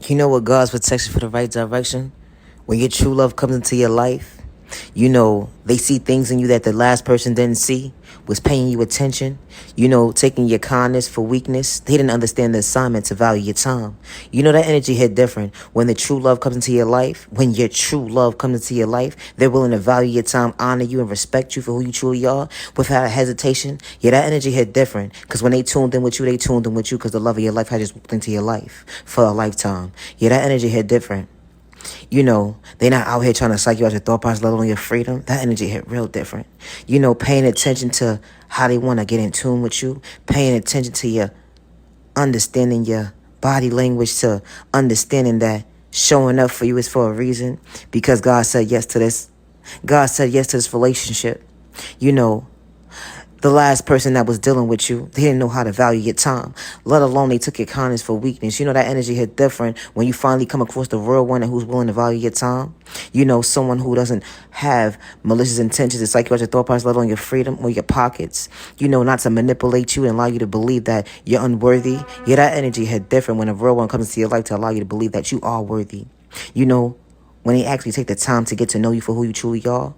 You know what God's protection for the right direction? When your true love comes into your life, they see things in you that the last person didn't see, was paying you attention, taking your kindness for weakness. They didn't understand the assignment to value your time. That energy hit different. When the true love comes into your life, when your true love comes into your life, they're willing to value your time, honor you, and respect you for who you truly are without hesitation. Yeah, that energy hit different. Because when they tuned in with you, they tuned in with you because the love of your life had just walked into your life for a lifetime. Yeah, that energy hit different. They not out here trying to psych you out your thought process, let alone your freedom. That energy hit real different. Paying attention to how they want to get in tune with you, paying attention to your understanding your body language, to understanding that showing up for you is for a reason because God said yes to this. God said yes to this relationship. The last person that was dealing with you, they didn't know how to value your time, let alone they took your kindness for weakness. That energy hit different when you finally come across the real one and who's willing to value your time. Someone who doesn't have malicious intentions. It's like you got your thought process, let alone your freedom or your pockets. Not to manipulate you and allow you to believe that you're unworthy. Yeah, that energy hit different when a real one comes into your life to allow you to believe that you are worthy. When they actually take the time to get to know you for who you truly are,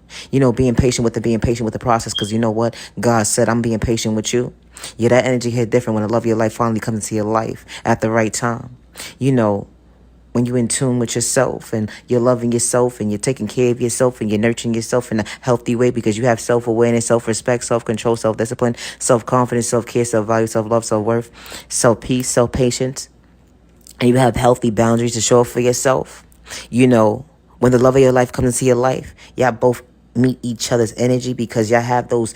being patient with the process, because you know what? God said, I'm being patient with you. Yeah, that energy hit different when the love of your life finally comes into your life at the right time. When you're in tune with yourself and you're loving yourself and you're taking care of yourself and you're nurturing yourself in a healthy way because you have self-awareness, self-respect, self-control, self-discipline, self-confidence, self-care, self-value, self-love, self-worth, self-peace, self-patience, and you have healthy boundaries to show up for yourself. When the love of your life comes into your life, y'all both meet each other's energy because y'all have those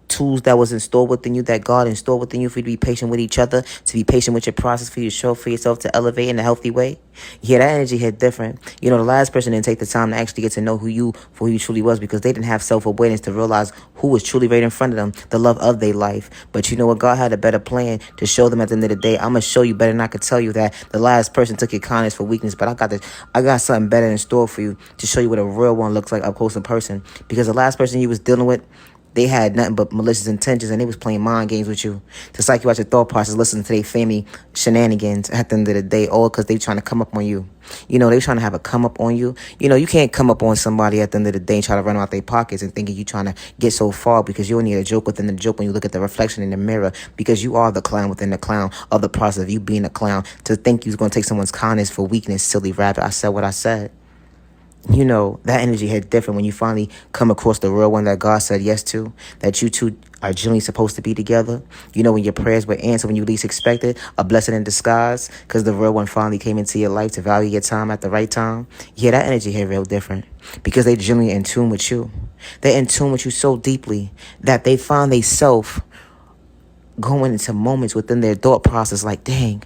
tools that was installed within you, that God installed within you for you to be patient with each other, to be patient with your process, for you to show up for yourself, to elevate in a healthy way. Yeah, that energy hit different. The last person didn't take the time to actually get to know who you truly was because they didn't have self-awareness to realize who was truly right in front of them, the love of their life. But you know what? God had a better plan to show them at the end of the day. I'm going to show you better than I could tell you that the last person took your kindness for weakness, but I got something better in store for you to show you what a real one looks like up close in person, because the last person you was dealing with, they had nothing but malicious intentions, and they was playing mind games with you to psych you out your thought process, listening to their family shenanigans at the end of the day, all because they trying to come up on you. They trying to have a come up on you. You can't come up on somebody at the end of the day and try to run out their pockets and thinking you trying to get so far, because you only need a joke within the joke when you look at the reflection in the mirror, because you are the clown within the clown of the process of you being a clown. To think you're going to take someone's kindness for weakness, silly rabbit. I said what I said. That energy hit different when you finally come across the real one that God said yes to, that you two are genuinely supposed to be together. When your prayers were answered when you least expected, a blessing in disguise, because the real one finally came into your life to value your time at the right time. Yeah, that energy hit real different because they genuinely in tune with you. They're in tune with you so deeply that they find themselves going into moments within their thought process like, dang,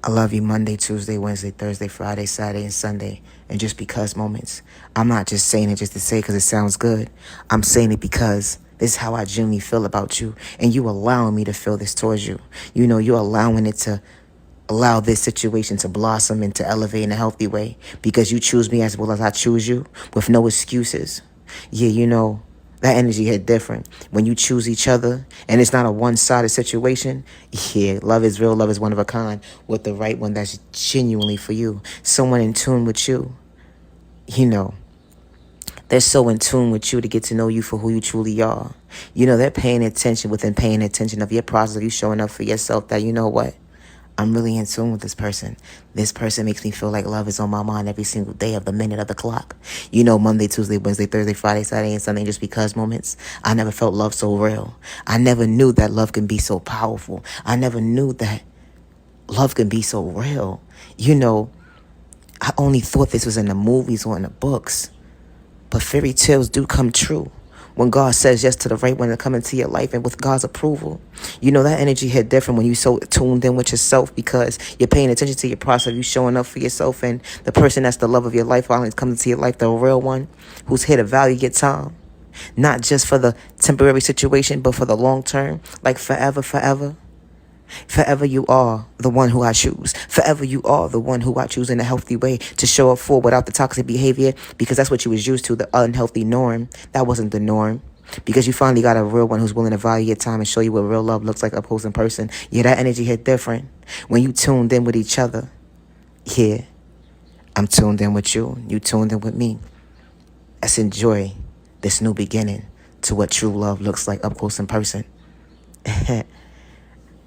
I love you Monday, Tuesday, Wednesday, Thursday, Friday, Saturday, and Sunday. And just because moments. I'm not just saying it just to say it because it sounds good. I'm saying it because this is how I genuinely feel about you. And you allowing me to feel this towards you. You're allowing it to allow this situation to blossom and to elevate in a healthy way. Because you choose me as well as I choose you with no excuses. Yeah, that energy hit different when you choose each other and it's not a one-sided situation. Yeah, love is real. Love is one of a kind with the right one that's genuinely for you. Someone in tune with you. They're so in tune with you to get to know you for who you truly are. They're paying attention within paying attention of your process of you showing up for yourself, that you know what? I'm really in tune with this person. This person makes me feel like love is on my mind every single day of the minute of the clock. Monday, Tuesday, Wednesday, Thursday, Friday, Saturday, and Sunday, just because moments. I never felt love so real. I never knew that love can be so powerful. I never knew that love can be so real. I only thought this was in the movies or in the books. But fairy tales do come true. When God says yes to the right one to come into your life and with God's approval. That energy hit different when you so tuned in with yourself because you're paying attention to your process, you showing up for yourself, and the person that's the love of your life finally comes into your life, the real one who's here to value your time. Not just for the temporary situation, but for the long term, like forever, forever. Forever you are the one who I choose. Forever you are the one who I choose in a healthy way to show up for without the toxic behavior, because that's what you was used to, the unhealthy norm. That wasn't the norm. Because you finally got a real one who's willing to value your time and show you what real love looks like up close in person. Yeah, that energy hit different when you tuned in with each other. Yeah, I'm tuned in with you. You tuned in with me. Let's enjoy this new beginning to what true love looks like up close in person.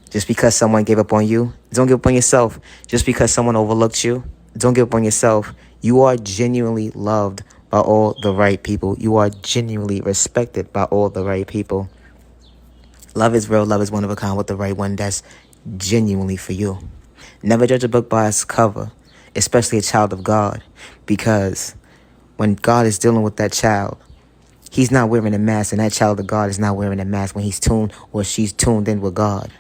Just because someone gave up on you, don't give up on yourself. Just because someone overlooked you, don't give up on yourself. You are genuinely loved by all the right people. You are genuinely respected by all the right people. Love is real. Love is one of a kind with the right one that's genuinely for you. Never judge a book by its cover, especially a child of God, because when God is dealing with that child, he's not wearing a mask, and that child of God is not wearing a mask when he's tuned or she's tuned in with God.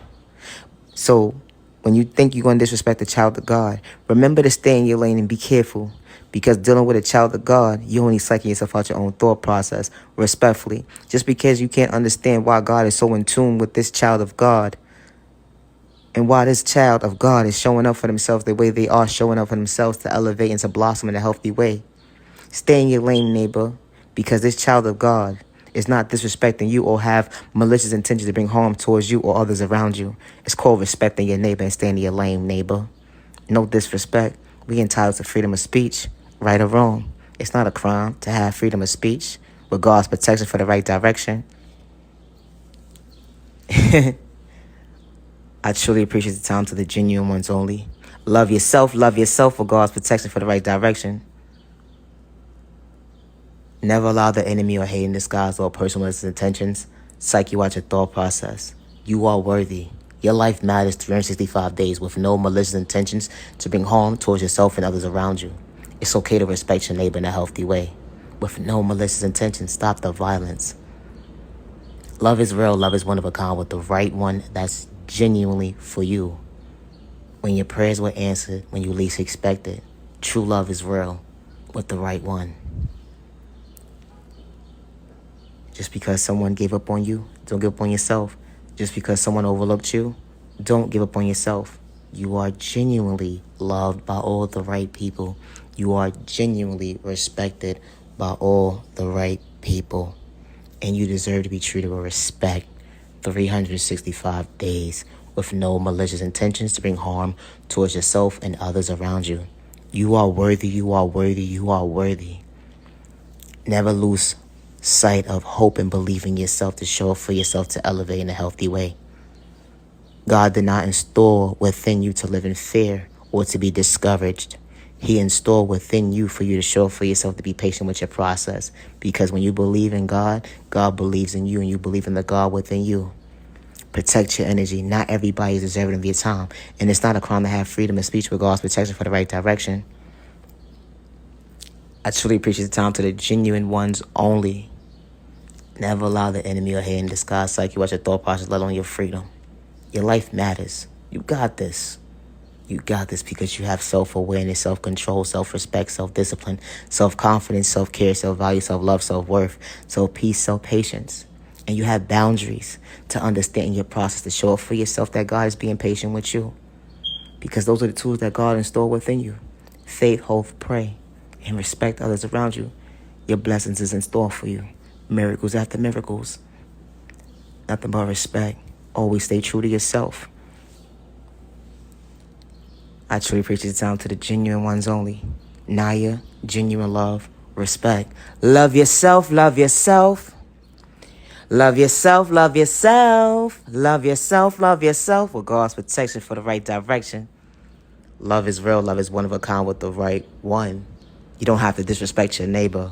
So when you think you're going to disrespect a child of God, remember to stay in your lane and be careful. Because dealing with a child of God, you're only psyching yourself out your own thought process, respectfully. Just because you can't understand why God is so in tune with this child of God, and why this child of God is showing up for themselves the way they are showing up for themselves to elevate and to blossom in a healthy way. Stay in your lane, neighbor, because this child of God is not disrespecting you or have malicious intentions to bring harm towards you or others around you. It's called respecting your neighbor and staying in your lane, neighbor. No disrespect. We entitled to freedom of speech, right or wrong. It's not a crime to have freedom of speech with God's protection for the right direction. I truly appreciate the time to the genuine ones only. Love yourself with God's protection for the right direction. Never allow the enemy or hate in disguise or personal intentions psych you out your thought process. You are worthy. Your life matters 365 days with no malicious intentions to bring harm towards yourself and others around you. It's okay to respect your neighbor in a healthy way. With no malicious intentions, stop the violence. Love is real. Love is one of a kind with the right one that's genuinely for you. When your prayers were answered, when you least expected, true love is real with the right one. Just because someone gave up on you, don't give up on yourself. Just because someone overlooked you, don't give up on yourself. You are genuinely loved by all the right people. You are genuinely respected by all the right people. And you deserve to be treated with respect 365 days with no malicious intentions to bring harm towards yourself and others around you. You are worthy, you are worthy, you are worthy. Never lose sight of hope and belief in yourself to show up for yourself to elevate in a healthy way. God did not install within you to live in fear or to be discouraged. He installed within you for you to show up for yourself to be patient with your process. Because when you believe in God, God believes in you and you believe in the God within you. Protect your energy. Not everybody is deserving of your time. And it's not a crime to have freedom of speech with God's protection for the right direction. I truly appreciate the time to the genuine ones only. Never allow the enemy or hate in disguise psych you out your thought process, let alone your freedom. Your life matters. You got this. You got this because you have self-awareness, self-control, self-respect, self-discipline, self-confidence, self-care, self-value, self-love, self-worth, self-peace, self-patience. And you have boundaries to understand your process, to show up for yourself that God is being patient with you. Because those are the tools that God installed within you. Faith, hope, pray, and respect others around you. Your blessings is in store for you. Miracles after miracles. Nothing but respect. Always stay true to yourself. I truly appreciate the time to the genuine ones only. Naya, genuine love, respect. Love yourself, love yourself. Love yourself, love yourself. Love yourself, love yourself. With God's protection for the right direction. Love is real. Love is one of a kind with the right one. You don't have to disrespect your neighbor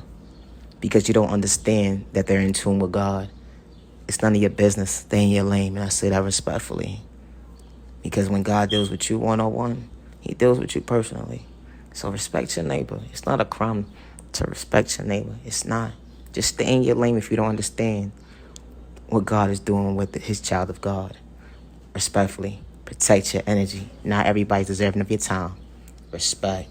because you don't understand that they're in tune with God. It's none of your business. Stay in your lane, and I say that respectfully. Because when God deals with you one-on-one, he deals with you personally. So respect your neighbor. It's not a crime to respect your neighbor. It's not. Just stay in your lane if you don't understand what God is doing with his child of God. Respectfully, protect your energy. Not everybody's deserving of your time. Respect.